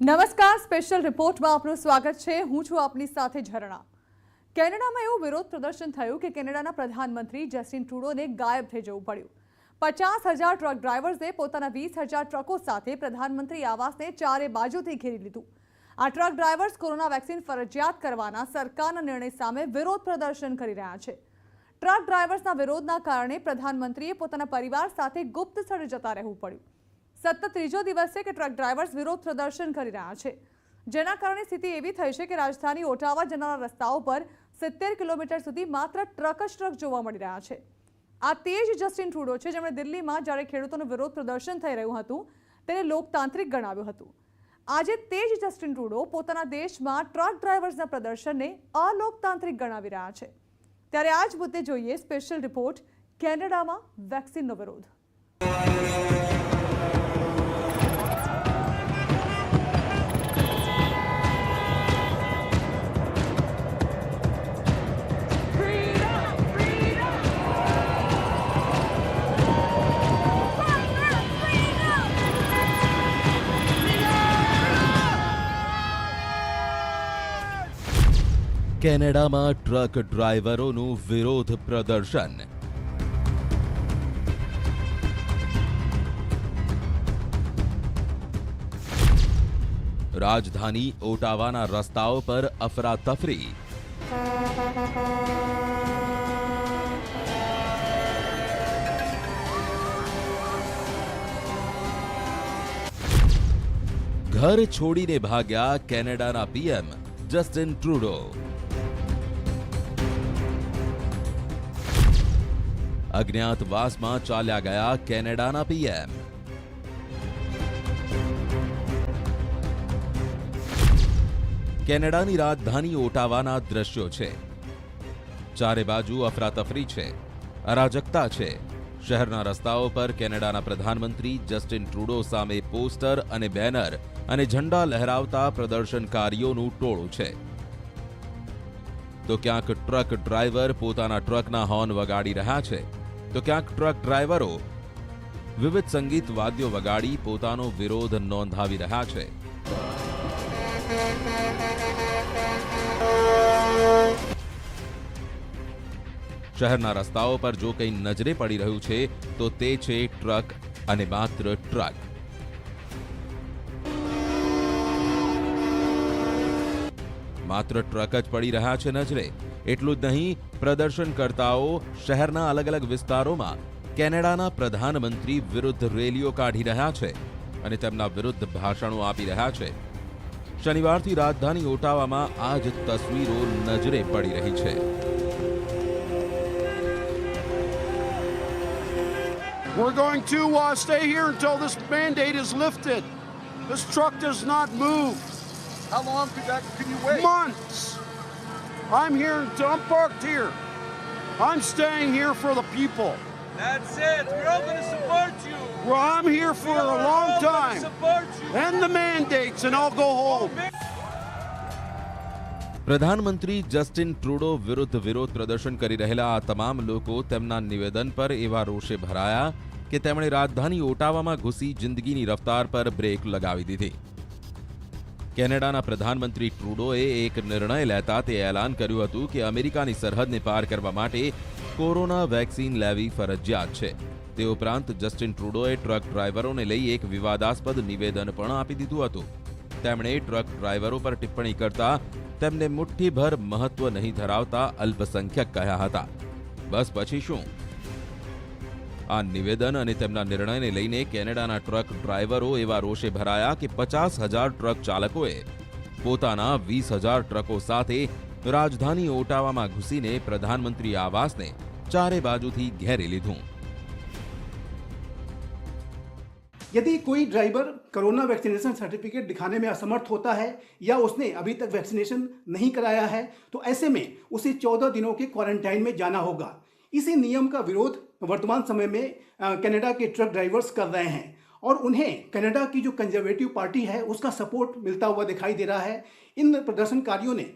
નમસ્કાર, સ્પેશિયલ રિપોર્ટમાં આપનું સ્વાગત છે. હું છું આપની સાથે ઝરણા. કેનેડામાં એવું વિરોધ પ્રદર્શન થયું કે કેનેડાના પ્રધાનમંત્રી જસ્ટિન ટ્રુડોને ગાયબ થઈ જવું પડ્યું. 50,000 ટ્રક ડ્રાઈવર્સે પોતાના 20,000 ટ્રકો સાથે પ્રધાનમંત્રી આવાસને ચારે બાજુથી ઘેરી લીધું. આ ટ્રક ડ્રાઈવર્સ કોરોના વેક્સિન ફરજિયાત કરવાના સરકારના નિર્ણય સામે વિરોધ પ્રદર્શન કરી રહ્યા છે. ટ્રક ડ્રાઈવર્સના વિરોધના કારણે પ્રધાનમંત્રીએ પોતાના પરિવાર સાથે ગુપ્ત સ્થળે જતા રહેવું પડ્યું. સતત ત્રીજો દિવસ છે કે ટ્રક ડ્રાઈવર્સ વિરોધ પ્રદર્શન કરી રહ્યા છે, જેના કારણે સ્થિતિ એવી થઈ છે કે રાજધાની ઓટાવા જનારા રસ્તાઓ પર 70 કિલોમીટર સુધી માત્ર ટ્રક જ ટ્રક જોવા મળી રહ્યા છે. આ તે જ જસ્ટિન ટ્રુડો છે જેમણે દિલ્હીમાં જ્યારે ખેડૂતોનું વિરોધ પ્રદર્શન થઈ રહ્યું હતું તેને લોકતાંત્રિક ગણાવ્યું હતું. આજે તે જ જસ્ટિન ટ્રુડો પોતાના દેશમાં ટ્રક ડ્રાઈવર્સના પ્રદર્શનને અલોકતાંત્રિક ગણાવી રહ્યા છે. ત્યારે આ જ મુદ્દે જોઈએ સ્પેશિયલ રિપોર્ટ કેનેડામાં વેક્સિનનો વિરોધ. કેનેડામાં ટ્રક ડ્રાઈવરોનું વિરોધ પ્રદર્શન. રાજધાની ઓટાવાના રસ્તાઓ પર અફરાતફરી. ઘર છોડીને ભાગ્યા કેનેડાના પીએમ જસ્ટિન ટ્રુડો. અજ્ઞાતવાસમાં ચાલ્યા ગયા કેનેડાના પીએમ. કેનેડાની રાજધાની ઓટાવાના દ્રશ્યો છે. ચારે બાજુ અફરાતફરી છે, અરાજકતા છે. શહેરના રસ્તાઓ પર કેનેડાના પ્રધાનમંત્રી જસ્ટિન ટ્રુડો સામે પોસ્ટર અને બેનર અને ઝંડા લહેરાવતા પ્રદર્શનકારીઓનું ટોળું છે. તો ક્યાંક ટ્રક ડ્રાઈવર પોતાના ટ્રકના હોર્ન વગાડી રહ્યા છે, તો ક્યાંક ટ્રક ડ્રાઈવરો વિવિધ સંગીત વાદ્યો વગાડી પોતાનો વિરોધ નોંધાવી રહ્યા છે. શહેરના રસ્તાઓ પર જો કંઈ નજરે પડી રહ્યું છે તો તે છે ટ્રક અને માત્ર ટ્રક. માત્ર ટ્રક જ પડી રહ્યા છે નજરે. એટલું જ નહીં, પ્રદર્શનકર્તાઓ શહેરના અલગ અલગ વિસ્તારોમાં કેનેડાના પ્રધાનમંત્રી વિરુદ્ધ રેલીઓ કાઢી રહ્યા છે અને તેમના વિરુદ્ધ ભાષણો આપી રહ્યા છે. શનિવારથી રાજધાની ઓટાવામાં આ જ તસવીરો નજરે પડી રહી છે. We're going to stay here until this mandate is lifted. This truck does not move. How long can you wait? Months. I'm here until I'm parked here. I'm staying here for the people. That's it. We're all going to support you. Well, I'm here for a long time. Support you. End the mandates and I'll go home. પ્રધાનમંત્રી Justin Trudeau વિરુદ્ધ વિરોધ પ્રદર્શન કરી રહેલા આ તમામ લોકો તેમના નિવેદન પર એવા રોષે ભરાયા કે તેમણે રાજધાની ઓટાવામાં ઘૂસી જિંદગીની રફતાર પર બ્રેક લગાવી દીધી. કેનેડાના પ્રધાનમંત્રી ટ્રુડોએ એક નિર્ણય લેતા તે એલાન કર્યું હતું કે અમેરિકાની સરહદને પાર કરવા માટે કોરોના વેક્સિન લેવી ફરજિયાત છે. તે ઉપરાંત જસ્ટિન ટ્રુડોએ ટ્રક ડ્રાઈવરોને લઈ એક વિવાદાસ્પદ નિવેદન પણ આપી દીધું હતું. તેમણે ટ્રક ડ્રાઈવરો પર ટિપ્પણી કરતા તેમને મુઠ્ઠીભર મહત્વ નહીં ધરાવતા અલ્પસંખ્યક કહ્યા હતા. બસ પછી શું? આ નિવેદન અને તેમના નિર્ણયને લઈને કેનેડાના ટ્રક ડ્રાઈવરો એવા રોષે ભરાયા કે 50,000 ટ્રક ચાલકોએ પોતાના 20,000 ટ્રકો સાથે રાજધાની ઓટાવામાં ઘૂસીને પ્રધાનમંત્રી આવાસને ચારે બાજુથી ઘેરી લીધું. यदि कोई ड्राइवर कोरोना वैक्सीनेशन सर्टिफिकेट दिखाने में असमर्थ होता है या उसने अभी तक वैक्सीनेशन नहीं कराया है तो ऐसे में उसे 14 दिनों के क्वारंटाइन में जाना होगा. इसी नियम का विरोध वर्तमान समय में कनाडा के ट्रक ड्राइवर्स कर रहे हैं और उन्हें कनाडा की जो कंजर्वेटिव पार्टी है उसका सपोर्ट मिलता हुआ दिखाई दे रहा है. इन प्रदर्शनकारियों ने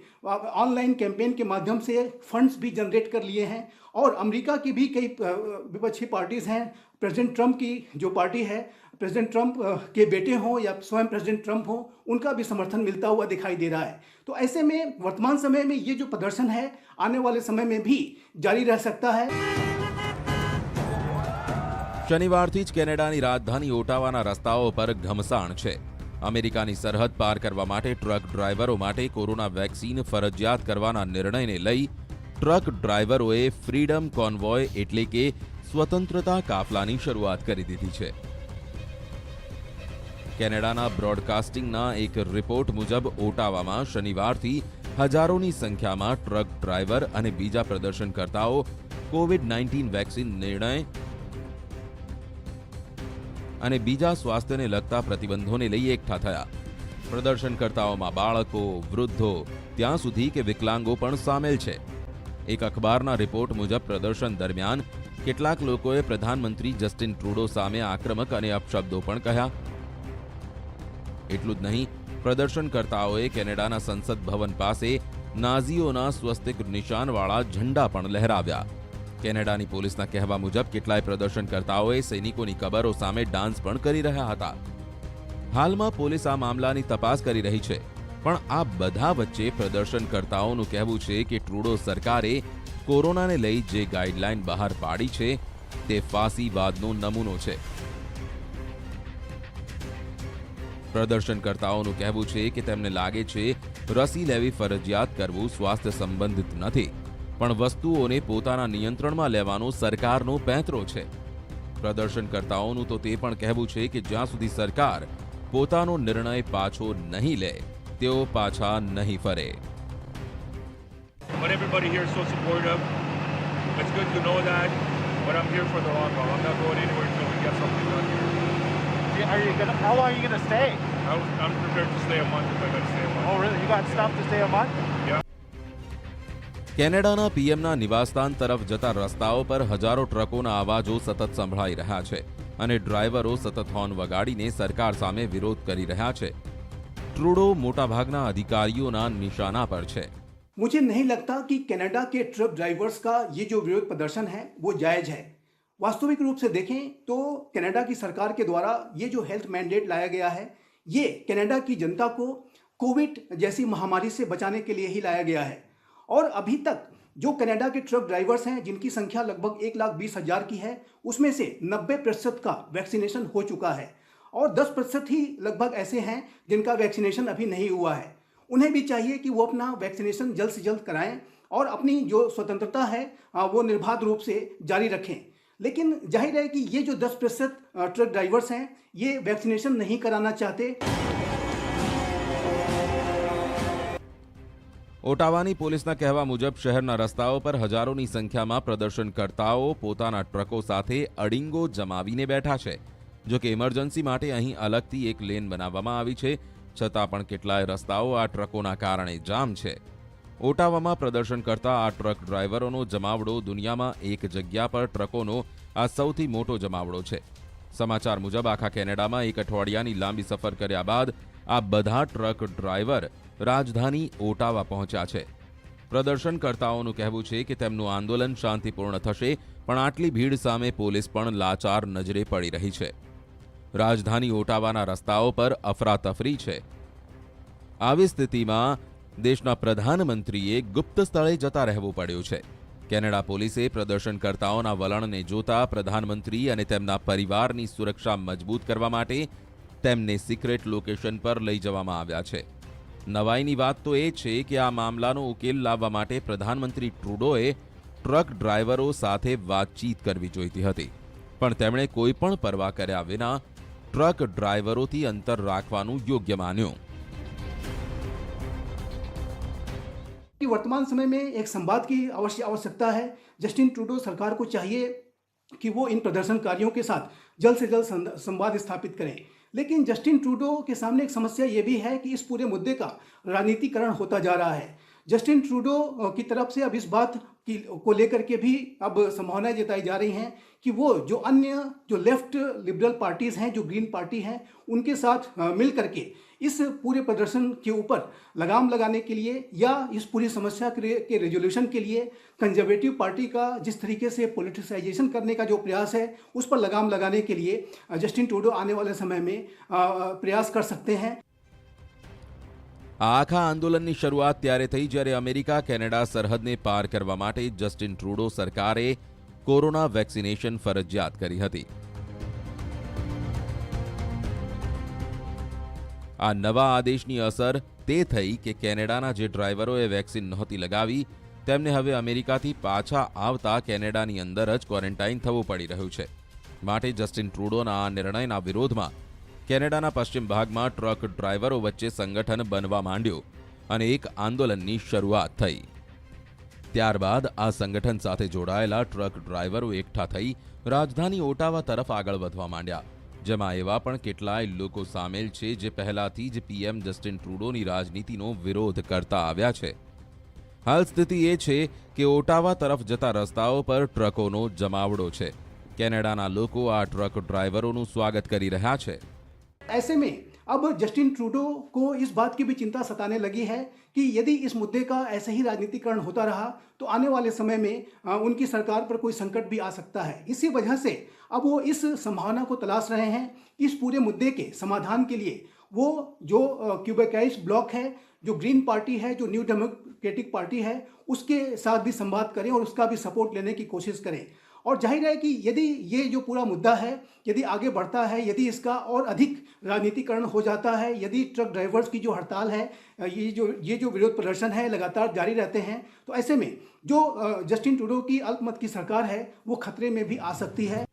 ऑनलाइन कैंपेन के माध्यम से फंड्स भी जनरेट कर लिए हैं और अमेरिका की भी कई विपक्षी पार्टीज़ हैं. प्रेसिडेंट ट्रंप की जो पार्टी है प्रेसिडेंट ट्रंप के बेटे हों या स्वयं प्रेसिडेंट ट्रंप हों, उनका भी समर्थन मिलता हुआ दिखाई दे रहा है। तो ऐसे में वर्तमान समय में ये जो प्रदर्शन है आने वाले समय में भी जारी रह सकता है। શનિવારથી જ કેનેડાની રાજધાની ઓટાવાના રસ્તાઓ પર ઘમસાણ છે। અમેરિકાની સરહદ પાર કરવા માટે ટ્રક ડ્રાઈવરો માટે કોરોના વેક્સિન ફરજિયાત કરવાના નિર્ણયને લઈ ટ્રક ડ્રાઈવરોએ ફ્રીડમ કોન્વોય એટલે કે સ્વતંત્રતા કાફલાની શરૂઆત કરી દીધી છે। કેનેડાના બ્રોડકાસ્ટિંગના એક રિપોર્ટ મુજબ ઓટાવામાં શનિવારથી હજારોની સંખ્યામાં ટ્રક ડ્રાઈવર અને બીજા પ્રદર્શનકર્તાઓ કોવિડ-19 વેક્સિન નિર્ણય અને બીજા સ્વાસ્થ્યને લગતા પ્રતિબંધોને લઈ એકઠા થયા। પ્રદર્શનકર્તાઓમાં બાળકો, વૃદ્ધો, ત્યાં સુધી કે વિકલાંગો પણ સામેલ છે। એક અખબારના રિપોર્ટ મુજબ પ્રદર્શન દરમિયાન કેટલાક લોકોએ પ્રધાનમંત્રી જસ્ટિન ટ્રુડો સામે આક્રમક અને અપશબ્દો પણ કહ્યા। એટલું જ નહીં, પ્રદર્શનકર્તાઓએ કેનેડાના સંસદ ભવન પાસે નાઝીઓના સ્વસ્તિક નિશાનવાળા ઝંડા પણ લહેરાવ્યા। કેનેડાની પોલીસના કહેવા મુજબ કેટલાય પ્રદર્શનકર્તાઓએ સૈનિકોની કબરો સામે ડાન્સ પણ કરી રહ્યા હતા। હાલમાં પોલીસ આ મામલાની તપાસ કરી રહી છે, પણ આ બધા વચ્ચે પ્રદર્શનકર્તાઓનું કહેવું છે કે ટ્રુડો સરકારે કોરોનાને લઈ જે ગાઈડલાઈન બહાર પાડી છે તે ફાંસીવાદનો નમૂનો છે। પ્રદર્શનકર્તાઓનું કહેવું છે કે તેમને લાગે છે રસી લેવી ફરજિયાત કરવું સ્વાસ્થ્ય સંબંધિત નથી, પણ વસ્તુઓને પોતાના નિયંત્રણમાં લેવાનો સરકારનો પેંતરો છે। પ્રદર્શનકર્તાઓનું તો તે પણ કહેવું છે કે જ્યાં સુધી સરકાર પોતાનો નિર્ણય પાછો નહીં લે, તેઓ પાછા નહીં ફરે। But everybody here is so supportive. It's good to know that. But I'm here for the long haul. I'm not going anywhere until we get something done here. How long are you gonna stay? I'm prepared to stay a month if I got to stay a month. Oh, really? You got stuff to stay a month? Yeah. કેનેડાના પીએમના નિવાસસ્થાન તરફ જતા રસ્તાઓ પર હજારો ટ્રકોના અવાજો સતત સંભળાઈ રહ્યા છે અને ડ્રાઈવરો સતત હોર્ન વગાડીને સરકાર સામે વિરોધ કરી રહ્યા છે। ટ્રુડો મોટાભાગના અધિકારીઓના નિશાના પર છે। मुझे नहीं लगता कि कनाडा के ट्रक ड्राइवर्स का ये जो विरोध प्रदर्शन है वो जायज है। वास्तविक रूप से देखें तो कनाडा की सरकार के द्वारा ये जो हेल्थ मैंडेट लाया गया है, ये कनाडा की जनता को कोविड जैसी महामारी से बचाने के लिए ही लाया गया है। और अभी तक जो कनाडा के ट्रक ड्राइवर्स हैं, जिनकी संख्या लगभग 1,20,000 की है, उसमें से 90% का वैक्सीनेशन हो चुका है और 10% ही लगभग ऐसे हैं जिनका वैक्सीनेशन अभी नहीं हुआ है। उन्हें भी चाहिए कि वो अपना वैक्सीनेशन जल्द से जल्द कराएं और अपनी जो स्वतंत्रता है वो निर्बाध रूप से जारी रखें। लेकिन जाहिर है कि ये जो 10% ट्रक ड्राइवर्स हैं, ये वैक्सीनेशन नहीं कराना चाहते। ઓટાવાની પોલીસના કહેવા મુજબ શહેરના રસ્તાઓ પર હજારોની સંખ્યામાં પ્રદર્શનકર્તાઓ પોતાના ટ્રકો સાથે અડીંગો જમાવીને બેઠા છે। જો કે ઇમરજન્સી માટે અહીં અલગથી એક લેન બનાવવામાં આવી છે, છતાં પણ કેટલાય રસ્તાઓ આ ટ્રકોના કારણે જામ છે। ઓટાવામાં પ્રદર્શન કરતા આ ટ્રક ડ્રાઈવરોનો જમાવડો દુનિયામાં એક જગ્યા પર ટ્રકોનો આ સૌથી મોટો જમાવડો છે। સમાચાર મુજબ આખા કેનેડામાં એક અઠવાડિયાની લાંબી સફર કર્યા બાદ આ બધા ટ્રક ડ્રાઈવર રાજધાની ઓટાવા પહોંચ્યા છે। પ્રદર્શનકર્તાઓનું કહેવું છે કે તેમનું આંદોલન શાંતિપૂર્ણ થશે, પણ આટલી ભીડ સામે પોલીસ પણ લાચાર નજરે પડી રહી છે। રાજધાની ઓટાવાના રસ્તાઓ પર અફરાતફરી છે। આવી સ્થિતિમાં દેશના પ્રધાનમંત્રીએ ગુપ્ત સ્થળે જતા રહેવું પડ્યું છે। કેનેડા પોલીસે પ્રદર્શનકર્તાઓના વલણને જોતા પ્રધાનમંત્રી અને તેમના પરિવારની સુરક્ષા મજબૂત કરવા માટે તેમને સિક્રેટ લોકેશન પર લઈ જવામાં આવ્યા છે। નવાઈની વાત તો એ છે કે આ મામલાનો ઉકેલ લાવવા માટે પ્રધાનમંત્રી ટ્રુડોએ ટ્રક ડ્રાઈવરો સાથે વાતચીત કરવી જોઈતી હતી, પણ તેમણે કોઈ પણ પરવા કર્યા વિના ટ્રક ડ્રાઈવરોથી અંતર રાખવાનું યોગ્ય માન્યું। वर्तमान समय में एक संवाद की आवश्यकता है। जस्टिन ट्रूडो सरकार को चाहिए कि वो इन प्रदर्शनकारियों के साथ जल्द से जल्द संवाद स्थापित करें। लेकिन जस्टिन ट्रूडो के सामने एक समस्या ये भी है कि इस पूरे मुद्दे का राजनीतिकरण होता जा रहा है। जस्टिन ट्रूडो की तरफ से अब इस बात को लेकर के भी अब संभावनाएं जताई जा रही हैं कि वो जो अन्य जो लेफ्ट लिबरल पार्टीज हैं, जो ग्रीन पार्टी हैं, उनके साथ मिल करके इस पूरे प्रदर्शन के ऊपर लगाम लगाने के लिए या इस पूरी समस्या के रेजोल्यूशन के लिए कंजर्वेटिव पार्टी का जिस तरीके से पॉलिटिसाइजेशन करने का जो प्रयास है उस पर लगाम लगाने के लिए जस्टिन ट्रूडो आने वाले समय में प्रयास कर सकते हैं। આ આખા આંદોલનની શરૂઆત ત્યારે થઈ જ્યારે અમેરિકા કેનેડા સરહદને પાર કરવા માટે જસ્ટિન ટ્રુડો સરકારે કોરોના વેક્સિનેશન ફરજિયાત કરી હતી. આ નવા આદેશની અસર તે થઈ કે કેનેડાના જે ડ્રાઈવરોએ વેક્સિન નહોતી લગાવી તેમને હવે અમેરિકાથી પાછા આવતા કેનેડાની અંદર જ ક્વોરન્ટાઇન થવું પડી રહ્યું છે. માટે જસ્ટિન ટ્રુડોના આ નિર્ણયના વિરોધમાં કેનેડાના પશ્ચિમ ભાગમાં ટ્રક ડ્રાઈવરો વચ્ચે સંગઠન બનવા માંડ્યું અને એક આંદોલનની શરૂઆત થઈ. ત્યારબાદ આ સંગઠન સાથે જોડાયેલા ટ્રક ડ્રાઈવરો એકઠા થઈ રાજધાની ઓટાવા તરફ આગળ વધવા માંડ્યા, જેમાં એવા પણ કેટલાય લોકો સામેલ છે જે પહેલાથી જ પીએમ જસ્ટિન ટ્રુડોની રાજનીતિનો વિરોધ કરતા આવ્યા છે. હાલ સ્થિતિ એ છે કે ઓટાવા તરફ જતા રસ્તાઓ પર ટ્રકોનો જમાવડો છે. કેનેડાના લોકો આ ટ્રક ડ્રાઈવરોનું સ્વાગત કરી રહ્યા છે. ऐसे में अब जस्टिन ट्रूडो को इस बात की भी चिंता सताने लगी है कि यदि इस मुद्दे का ऐसे ही राजनीतिकरण होता रहा तो आने वाले समय में उनकी सरकार पर कोई संकट भी आ सकता है. इसी वजह से अब वो इस संभावना को तलाश रहे हैं कि इस पूरे मुद्दे के समाधान के लिए वो जो क्यूबेकाइस ब्लॉक है, जो ग्रीन पार्टी है, जो न्यू डेमोक्रेटिक पार्टी है, उसके साथ भी संवाद करें और उसका भी सपोर्ट लेने की कोशिश करें. और जाहिर है कि यदि ये जो पूरा मुद्दा है यदि आगे बढ़ता है, यदि इसका और अधिक राजनीतिकरण हो जाता है, यदि ट्रक ड्राइवर्स की जो हड़ताल है, ये जो विरोध प्रदर्शन है लगातार जारी रहते हैं, तो ऐसे में जो जस्टिन ट्रूडो की अल्पमत की सरकार है वो खतरे में भी आ सकती है.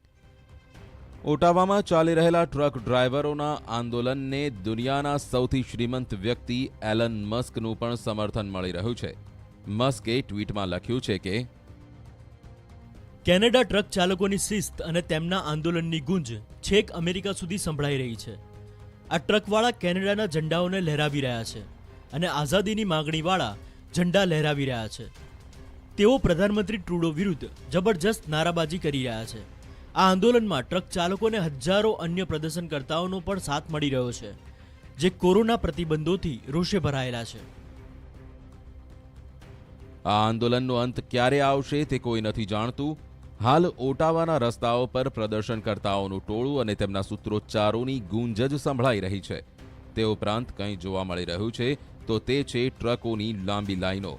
ઓટાવામાં ચાલી રહેલા ટ્રક ડ્રાઈવરોના આંદોલનને દુનિયાના સૌથી શ્રીમંત વ્યક્તિ એલન મસ્કનું પણ સમર્થન મળી રહ્યું છે. મસ્કે ટ્વીટમાં લખ્યું છે કે કેનેડા ટ્રક ચાલકોની શિસ્ત અને તેમના આંદોલનની ગુંજ છેક અમેરિકા સુધી સંભળાઈ રહી છે. આ ટ્રકવાળા કેનેડાના ઝંડાઓને લહેરાવી રહ્યા છે અને આઝાદીની માગણીવાળા ઝંડા લહેરાવી રહ્યા છે. તેઓ પ્રધાનમંત્રી ટ્રુડો વિરુદ્ધ જબરજસ્ત નારાબાજી કરી રહ્યા છે. આ આંદોલનમાં ટ્રક ચાલકોને હજારો અન્ય પ્રદર્શનકર્તાઓનો પણ સાથ મળી રહ્યો છે, જે કોરોના પ્રતિબંધોથી રોષે ભરાયેલા છે. આ આંદોલનનો અંત ક્યારે આવશે તે કોઈ નથી જાણતું. હાલ ઓટાવાના રસ્તાઓ પર પ્રદર્શનકર્તાઓનું ટોળું અને તેમના સૂત્રોચ્ચારોની ગૂંજ જ સંભળાઈ રહી છે. તે ઉપરાંત કંઈ જોવા મળી રહ્યું છે તો તે છે ટ્રકોની લાંબી લાઈનો,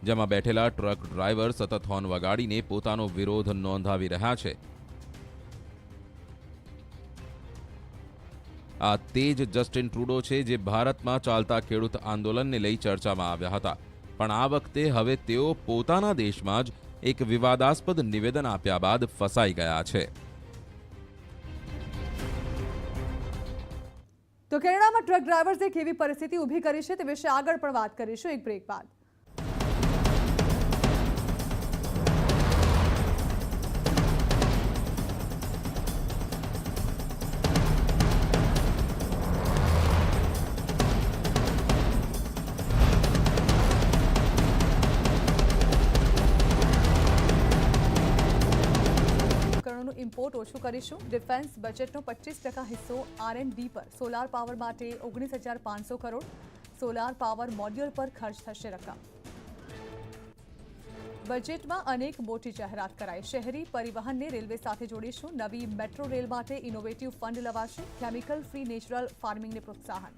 જેમાં બેઠેલા ટ્રક ડ્રાઈવર સતત હોર્ન વગાડીને પોતાનો વિરોધ નોંધાવી રહ્યા છે. આ તે જ જસ્ટિન ટ્રુડો છે જે ભારતમાં ચાલતા ખેડૂત આંદોલનને લઈ ચર્ચામાં આવ્યા હતા, પણ આ વખતે હવે તેઓ પોતાના દેશમાં જ એક વિવાદાસ્પદ નિવેદન આપ્યા બાદ ફસાઈ ગયા છે. તો કેનેડામાં ટ્રક ડ્રાઈવર્સે કેવી પરિસ્થિતિ ઊભી કરી છે તે વિશે આગળ પણ વાત કરીશું એક બ્રેક બાદ. ઇમ્પોર્ટ ઓછું કરીશું. ડિફેન્સ બજેટનો 25% હિસ્સો R&D પર સોલાર પાવર માટે 19,500 કરોડ, સોલાર પાવર મોડ્યુલ પર ખર્ચ થશે રકમ. બજેટમાં અનેક મોટી જાહેરાત કરાઈ. શહેરી પરિવહનને રેલવે સાથે જોડીશું. નવી મેટ્રો રેલ માટે ઇનોવેટિવ ફંડ લવાશે. કેમિકલ ફ્રી નેચરલ ફાર્મિંગને પ્રોત્સાહન.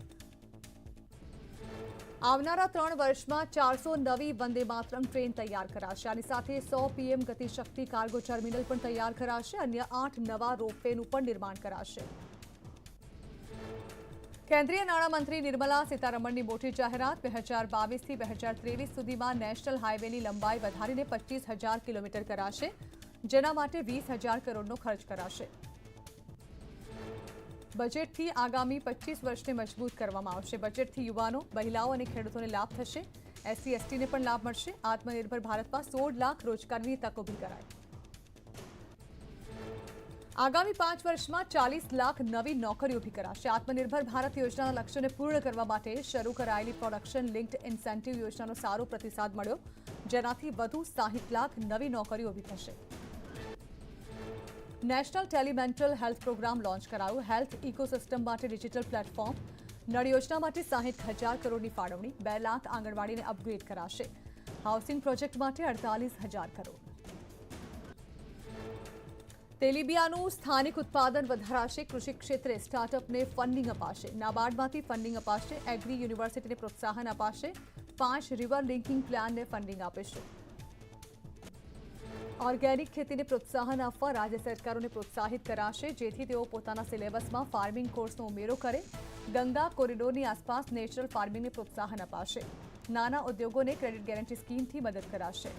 આવનારા 3 વર્ષમાં 400 નવી વંદે માતરમ ટ્રેન તૈયાર કરાશે. આની સાથે 100 PM ગતિશક્તિ કાર્ગો ટર્મિનલ પણ તૈયાર કરાશે. અન્ય 8 નવા રોપવેનું પણ નિર્માણ કરાશે. કેન્દ્રીય નાણામંત્રી નિર્મલા સીતારમણની મોટી જાહેરાત. 2022થી 2023 સુધીમાં નેશનલ હાઈવેની લંબાઈ વધારીને 25,000 કિલોમીટર કરાશે, જેના માટે 20,000 કરોડનો ખર્ચ કરાશે. બજેટથી આગામી 25 વર્ષને મજબૂત કરવામાં આવશે. બજેટથી યુવાનો, મહિલાઓ અને ખેડૂતોને લાભ થશે. SC/STને પણ લાભ મળશે. આત્મનિર્ભર ભારતમાં 16 લાખ રોજગારની તક ઊભી કરાઈ. આગામી 5 વર્ષમાં 40 લાખ નવી નોકરીઓ ઊભી કરાશે. આત્મનિર્ભર ભારત યોજનાના લક્ષ્યને પૂર્ણ કરવા માટે શરૂ કરાયેલી પ્રોડક્શન લિંક્ડ ઇન્સેન્ટિવ યોજનાનો સારો પ્રતિસાદ મળ્યો, જેનાથી વધુ 60 લાખ નવી નોકરીઓ ઊભી થશે. નેશનલ ટેલિમેન્ટલ હેલ્થ પ્રોગ્રામ લોન્ચ કરાયો. હેલ્થ ઇકોસિસ્ટમ માટે ડિજિટલ પ્લેટફોર્મ. નળ યોજના માટે 60,000 કરોડની ફાળવણી. 2 લાખ આંગણવાડીને અપગ્રેડ કરાશે. હાઉસિંગ પ્રોજેક્ટ માટે 48,000 કરોડ. તેલીબિયાનું સ્થાનિક ઉત્પાદન વધારાશે. કૃષિ ક્ષેત્રે સ્ટાર્ટઅપને ફંડિંગ અપાશે. નાબાર્ડમાંથી ફંડિંગ અપાશે. એગ્રી યુનિવર્સિટીને પ્રોત્સાહન અપાશે. 5 રિવર લિંકિંગ પ્લાનને ફંડિંગ આપશે. ઓર્ગેનિક ખેતીને પ્રોત્સાહન આપવા રાજ્ય સરકારોને પ્રોત્સાહિત કરાશે, જેથી તેઓ પોતાના સિલેબસમાં ફાર્મિંગ કોર્સનો ઉમેરો કરે. ગંગા કોરિડોરની આસપાસ નેચરલ ફાર્મિંગને પ્રોત્સાહન અપાશે. નાના ઉદ્યોગોને ક્રેડિટ ગેરંટી સ્કીમથી મદદ કરાશે.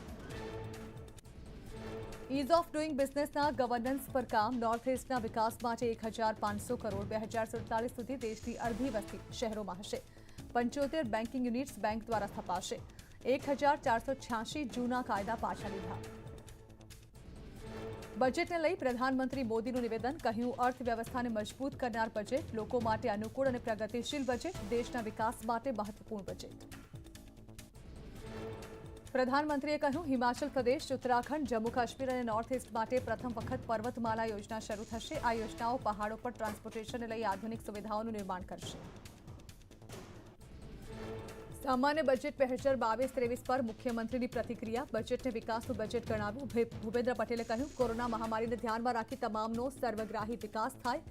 ઇઝ ઓફ ડુઇંગ બિઝનેસના ગવર્નન્સ પર કામ. નોર્થ ઇસ્ટના વિકાસ માટે 1,500 કરોડ. 2047 સુધી દેશની અડધી વસ્તી શહેરોમાં હશે. 75 બેન્કિંગ યુનિટ્સ બેંક દ્વારા સ્થપાશે. 1,486 જૂના કાયદા પાછા લીધા. બજેટને લઈ પ્રધાનમંત્રી મોદીનું નિવેદન. કહ્યું, અર્થવ્યવસ્થાને મજબૂત કરનાર બજેટ, લોકો માટે અનુકૂળ અને પ્રગતિશીલ બજેટ, દેશના વિકાસ માટે મહત્વપૂર્ણ બજેટ. પ્રધાનમંત્રીએ કહ્યું, હિમાચલ પ્રદેશ, ઉત્તરાખંડ, જમ્મુ કાશ્મીર અને નોર્થ ઇસ્ટ માટે પ્રથમ વખત પર્વતમાલા યોજના શરૂ થશે. આ યોજનાઓ પહાડો પર ટ્રાન્સપોર્ટેશનને લઈ આધુનિક સુવિધાઓનું નિર્માણ કરશે. સામાન્ય બજેટ 2022-23 પર મુખ્યમંત્રીની પ્રતિક્રિયા. બજેટને વિકાસનું બજેટ ગણાવ્યું. ભૂપેન્દ્ર પટેલે કહ્યું, કોરોના મહામારીને ધ્યાનમાં રાખી તમામનો સર્વગ્રાહી વિકાસ થાય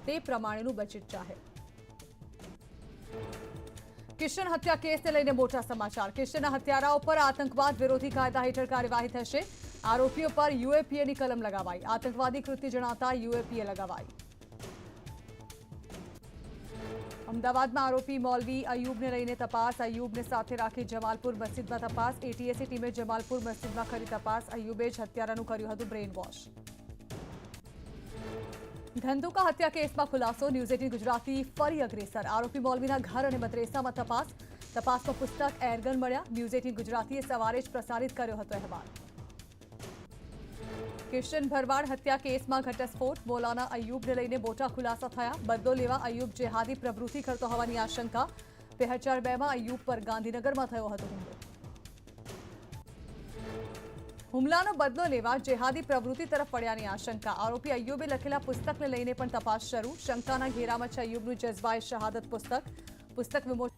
તે પ્રમાણેનું બજેટ જાહેર. કિશન હત્યા કેસને લઈને મોટા સમાચાર. કિશનના હત્યારાઓ પર આતંકવાદ વિરોધી કાયદા હેઠળ કાર્યવાહી થશે. આરોપીઓ પર યુએપીએની કલમ લગાવાઈ. આતંકવાદી કૃત્ય જણાતા યુએપીએ લગાવાઈ. અમદાવાદમાં આરોપી મૌલવી અયુબને લઈને તપાસ. અયુબને સાથે રાખી જમાલપુર મસ્જિદમાં તપાસ. એટીએસી ટીમે જમાલપુર મસ્જિદમાં કરી તપાસ. અયુબે જ હત્યારાનું કર્યું હતું બ્રેઇન વોશ. ધંધુકા હત્યા કેસમાં ખુલાસો. ન્યૂઝ 18 ગુજરાતી ફરી અગ્રેસર. આરોપી મૌલવીના ઘર અને મદ્રેસામાં તપાસ. તપાસમાં પુસ્તક, એરગન મળ્યા. ન્યૂઝ 18 ગુજરાતીએ સવારે જ પ્રસારિત કર્યો હતો અહેવાલ. કિશન ભરવાડ હત્યા કેસમાં ઘટસ્ફોટ. મૌલાના અયુબને લઈને મોટા ખુલાસા થયા. બદલો લેવા અયુબ જેહાદી પ્રવૃત્તિ કરતો હોવાની આશંકા. 2002માં અયુબ પર ગાંધીનગરમાં થયો હતો હુમલો. હુમલાનો બદલો લેવા જેહાદી પ્રવૃત્તિ તરફ વળ્યાની આશંકા. આરોપી અયુબે લખેલા પુસ્તકને લઈને પણ તપાસ શરૂ. શંકાના ઘેરામાં છે અયુબનું જઝ્બાએ શહાદત પુસ્તક. પુસ્તક વિમોચન.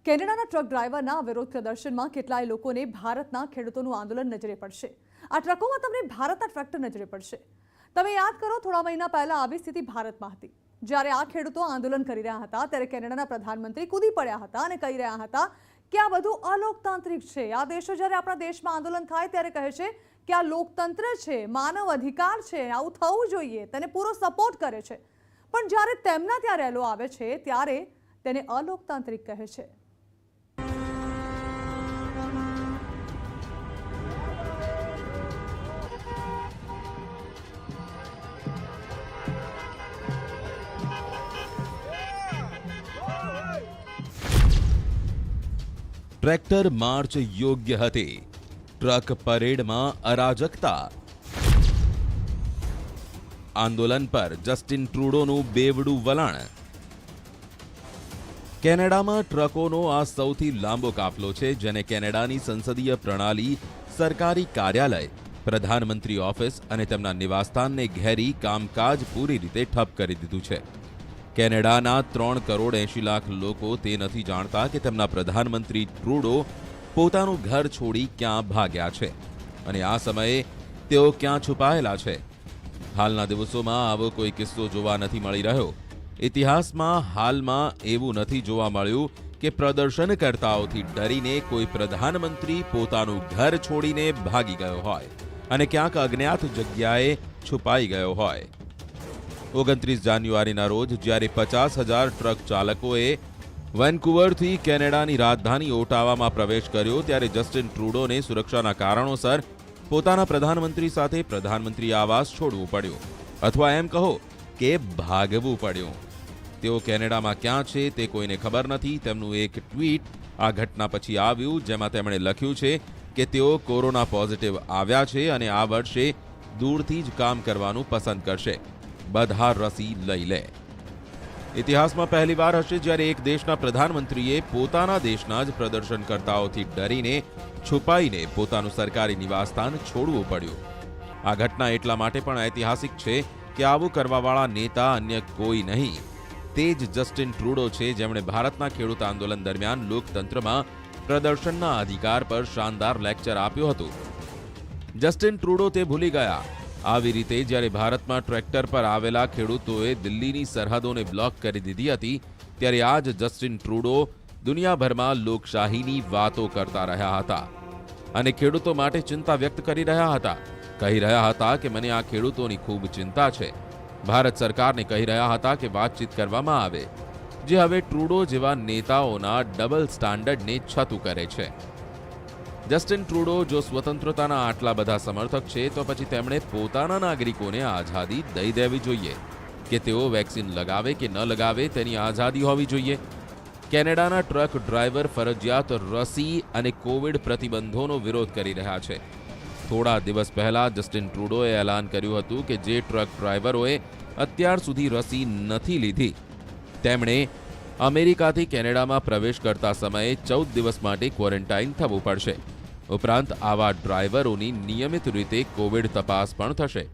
કેનેડાના ટ્રક ડ્રાઈવરના વિરોધ પ્રદર્શનમાં કેટલાય લોકોને ભારતના ખેડૂતોનું આંદોલન નજરે પડશે. આ ટ્રકોમાં તમને ભારતના ટ્રેક્ટર નજરે પડશે. તમે યાદ કરો, થોડા મહિના પહેલા આવી સ્થિતિ ભારતમાં હતી. જ્યારે આ ખેડૂતો આંદોલન કરી રહ્યા હતા, ત્યારે કેનેડાના પ્રધાનમંત્રી કૂદી પડ્યા હતા અને કહી રહ્યા હતા કે આ બધું અલોકતાંત્રિક છે. આ દેશો જ્યારે આપણા દેશમાં આંદોલન થાય ત્યારે કહે છે કે આ લોકતંત્ર છે, માનવ અધિકાર છે, આવું થવું જોઈએ, તેને પૂરો સપોર્ટ કરે છે. પણ જ્યારે તેમના ત્યાં રેલો આવે છે ત્યારે તેને અલોકતાંત્રિક કહે છે. ટ્રેક્ટર માર્ચ યોગ્ય હતી. ટ્રક પરેડમાં અરાજકતા. આંદોલન પર જસ્ટિન ટ્રુડોનું બેવડું વલણ. કેનેડામાં ટ્રકોનો આ સૌથી લાંબો કાફલો છે, જેને કેનેડાની સંસદીય પ્રણાલી, સરકારી કાર્યાલય, પ્રધાનમંત્રી ઓફિસ અને તેમના નિવાસસ્થાનને ઘેરી કામકાજ પૂરી રીતે ઠપ કરી દીધું છે. કેનેડાના 3,80,00,000 લોકો તે નથી જાણતા કે તેમના પ્રધાનમંત્રી ટ્રુડો પોતાનું ઘર છોડી ક્યાં ભાગ્યા છે અને આ સમયે તેઓ ક્યાં છુપાયેલા છે. હાલના દિવસોમાં આવો કોઈ કિસ્સો જોવા નથી મળી રહ્યો. ઇતિહાસમાં હાલમાં એવું નથી જોવા મળ્યું કે પ્રદર્શનકર્તાઓથી ડરીને કોઈ પ્રધાનમંત્રી પોતાનું ઘર છોડીને ભાગી ગયો હોય અને ક્યાંક અજ્ઞાત જગ્યાએ છુપાઈ ગયો હોય. 29 જાન્યુઆરીના રોજ જ્યારે 50,000 ટ્રક ચાલકોએ વેન્કુવરથી કેનેડાની રાજધાની ઓટાવામાં પ્રવેશ કર્યો ત્યારે જસ્ટિન ટ્રુડોને સુરક્ષાના કારણોસર પોતાના પ્રધાનમંત્રી સાથે પ્રધાનમંત્રી આવાસ છોડવું પડ્યું, અથવા એમ કહો કે ભાગવું પડ્યું. તેઓ કેનેડામાં ક્યાં છે તે કોઈને ખબર નથી. તેમનું એક ટ્વીટ આ ઘટના પછી આવ્યું, જેમાં તેમણે લખ્યું છે કે તેઓ કોરોના પોઝિટિવ આવ્યા છે અને આ વર્ષે દૂરથી જ કામ કરવાનું પસંદ કરશે. બધા રસી લઈ લે. ઇતિહાસમાં પહેલીવાર હશે જ્યારે એક દેશના પ્રધાનમંત્રીએ પોતાના દેશના જ પ્રદર્શનકર્તાઓથી ડરીને છુપાઈને પોતાનું સરકારી નિવાસસ્થાન છોડવું પડ્યું. આ ઘટના એટલા માટે પણ ઐતિહાસિક છે કે આવું કરવાવાળા નેતા અન્ય કોઈ નહીં, તે જ જસ્ટિન ટ્રુડો છે, જેમણે ભારતના ખેડૂત આંદોલન દરમિયાન લોકતંત્રમાં પ્રદર્શનના અધિકાર પર શાનદાર લેક્ચર આપ્યું હતું. જસ્ટિન ટ્રુડો તે ભૂલી ગયા. આવી રીતે જ્યારે ભારતમાં ટ્રેક્ટર પર આવેલા ખેડૂતોએ દિલ્હીની સરહદોને બ્લોક કરી દીધી હતી, ત્યારે આ જ જસ્ટિન ટ્રુડો દુનિયાભરમાં લોકશાહીની વાતો કરતા રહ્યા હતા અને ખેડૂતો માટે ચિંતા વ્યક્ત કરી રહ્યા હતા. કહી રહ્યા હતા કે મને આ ખેડૂતોની ખૂબ ચિંતા છે. ભારત સરકારને કહી રહ્યા હતા કે વાતચીત કરવામાં આવે, જે હવે ટ્રુડો જેવા નેતાઓના ડબલ સ્ટાન્ડર્ડને છતું કરે છે. જસ્ટિન ટ્રુડો જો સ્વતંત્રતાના આટલા બધા સમર્થક છે તો પછી તેમણે પોતાના નાગરિકોને આઝાદી દઈ દેવી જોઈએ કે તેઓ વેક્સિન લગાવે કે ન લગાવે તેની આઝાદી હોવી જોઈએ. કેનેડાના ટ્રક ડ્રાઈવર ફરજિયાત રસી અને કોવિડ પ્રતિબંધોનો વિરોધ કરી રહ્યા છે. થોડા દિવસ પહેલા જસ્ટિન ટ્રુડોએ એલાન કર્યું હતું કે જે ટ્રક ડ્રાઈવરોએ અત્યાર સુધી રસી નથી લીધી તેમણે અમેરિકાથી કેનેડામાં પ્રવેશ કરતા સમયે 14 દિવસ માટે ક્વોરન્ટાઇન થવું પડશે. ઉપરાંત આવા ડ્રાઈવરોની નિયમિત રીતે કોવિડ તપાસ પણ થશે.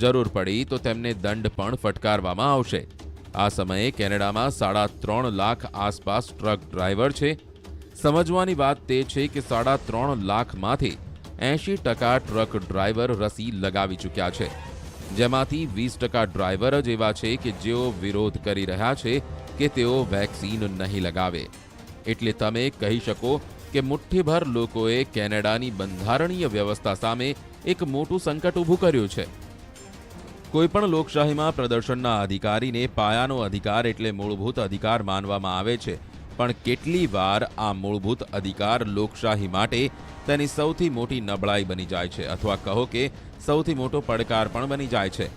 જરૂર પડી તો તેમને દંડ પણ ફટકારવામાં આવશે. આ સમયે કેનેડામાં 3.5 લાખ આસપાસ ટ્રક ડ્રાઈવર છે. સમજવાની વાત તે છે કે 3.5 લાખમાંથી 80% ટ્રક ડ્રાઈવર રસી લગાવી ચૂક્યા છે, જેમાંથી 20% ડ્રાઈવર જ એવા છે કે જેઓ વિરોધ કરી રહ્યા છે કે તેઓ વેક્સિન નહીં લગાવે. એટલે તમે કહી શકો કે મુઠ્ઠીભર લોકોએ કેનેડાની બંધારણીય વ્યવસ્થા સામે એક મોટું સંકટ ઊભું કર્યું છે. કોઈપણ લોકશાહીમાં પ્રદર્શનના અધિકારીને પાયાનો અધિકાર એટલે મૂળભૂત અધિકાર માનવામાં આવે છે, પણ કેટલી વાર આ મૂળભૂત અધિકાર લોકશાહી માટે તેની સૌથી મોટી નબળાઈ બની જાય છે, અથવા કહો કે સૌથી મોટો પડકાર પણ બની જાય છે.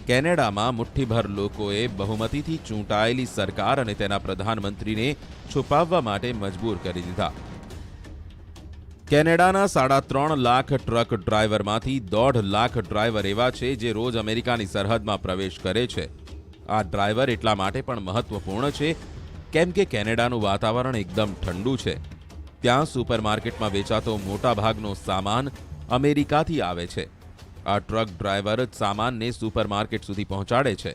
કેનેડામાં મુઠ્ઠીભર લોકોએ બહુમતીથી ચૂંટાયેલી સરકાર અને તેના પ્રધાનમંત્રીને છુપાવવા માટે મજબૂર કરી દીધા. કેનેડાના 3.5 લાખ ટ્રક ડ્રાઈવરમાંથી 1.5 લાખ ડ્રાઈવર એવા છે જે રોજ અમેરિકાની સરહદમાં પ્રવેશ કરે છે. આ ડ્રાઈવર એટલા માટે પણ મહત્વપૂર્ણ છે કેમ કે કેનેડાનું વાતાવરણ એકદમ ઠંડુ છે. ત્યાં સુપરમાર્કેટમાં વેચાતો મોટાભાગનો સામાન અમેરિકાથી આવે છે. આ ટ્રક ડ્રાઈવર જ સામાનને સુપરમાર્કેટ સુધી પહોંચાડે છે.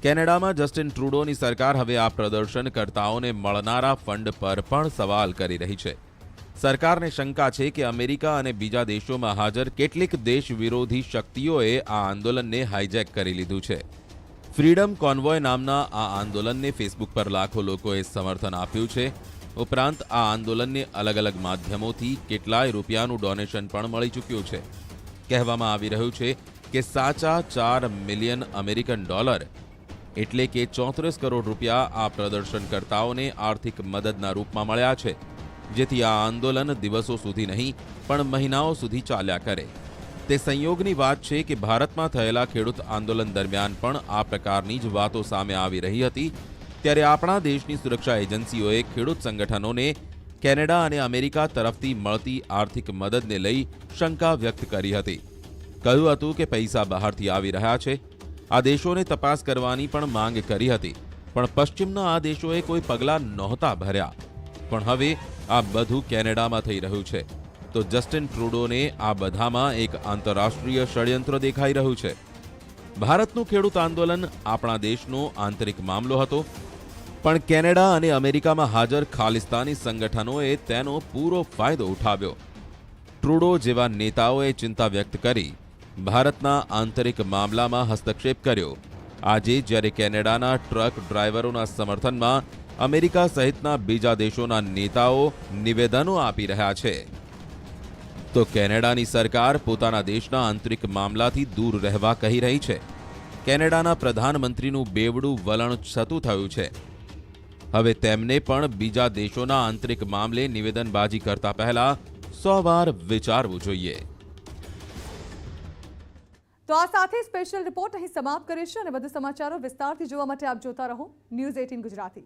કેનેડામાં જસ્ટિન ટ્રુડોની સરકાર હવે આ પ્રદર્શનકર્તાઓને મળનારા ફંડ પર પણ સવાલ કરી રહી છે. સરકારને શંકા છે કે અમેરિકા અને બીજા દેશોમાં હાજર કેટલીક દેશ વિરોધી શક્તિઓએ આ આંદોલનને હાઇજેક કરી લીધું છે. ફ્રીડમ કોન્વોય નામના આ આંદોલનને ફેસબુક પર લાખો લોકોએ સમર્થન આપ્યું છે. ઉપરાંત આ આંદોલનને અલગ અલગ માધ્યમોથી કેટલાય રૂપિયાનું ડોનેશન પણ મળી ચૂક્યું છે. કહેવામાં આવી રહ્યું છે કે સાચા $4 મિલિયન અમેરિકન ડોલર એટલે કે 34 કરોડ રૂપિયા આ પ્રદર્શનકર્તાઓને આર્થિક મદદના રૂપમાં મળ્યા છે, જેથી આ આંદોલન દિવસો સુધી નહીં પણ મહિનાઓ સુધી ચાલ્યા કરે. તે સંયોગની વાત છે કે ભારતમાં થયેલા ખેડૂત આંદોલન દરમિયાન પણ આ પ્રકારની જ વાતો સામે આવી રહી હતી. ત્યારે આપણા દેશની સુરક્ષા એજન્સીઓએ ખેડૂત સંગઠનોને કેનેડા અને અમેરિકા તરફથી મળતી આર્થિક મદદને લઈ શંકા વ્યક્ત કરી હતી. કહ્યું હતું કે પૈસા બહારથી આવી રહ્યા છે. આ દેશોને તપાસ કરવાની પણ માંગ કરી હતી, પણ પશ્ચિમના આ દેશોએ કોઈ પગલાં નહોતા ભર્યા. પણ હવે આ બધું કેનેડામાં થઈ રહ્યું છે, તો જસ્ટિન ટ્રુડોને આ બધામાં એક આંતરરાષ્ટ્રીય ષડયંત્ર દેખાઈ રહ્યું છે. ભારતનું ખેડૂત આંદોલન આપણા દેશનો આંતરિક મામલો હતો, પણ કેનેડા અને અમેરિકામાં હાજર ખાલિસ્તાની સંગઠનોએ તેનો પૂરો ફાયદો ઉઠાવ્યો. ટ્રુડો જેવા નેતાઓએ ચિંતા વ્યક્ત કરી ભારતના આંતરિક મામલામાં હસ્તક્ષેપ કર્યો. આજે જ્યારે કેનેડાના ટ્રક ડ્રાઈવરોના સમર્થનમાં અમેરિકા સહિતના બીજા દેશોના નેતાઓ નિવેદનો આપી રહ્યા છે, તો કેનેડાની સરકાર પોતાના દેશના આંતરિક મામલાથી દૂર રહેવા કહી રહી છે. કેનેડાના પ્રધાનમંત્રીનું બેવડું વલણ છતું થયું છે. હવે તેમને પણ બીજા દેશોના આંતરિક મામલે નિવેદનબાજી કરતા પહેલા 100 વાર વિચારવું જોઈએ. તો આ સાથે સ્પેશિયલ રિપોર્ટ અહીં સમાપ્ત કરીશું અને વધુ સમાચારો વિસ્તારથી જોવા માટે આપ જોતા રહો ન્યૂઝ 18 ગુજરાતી.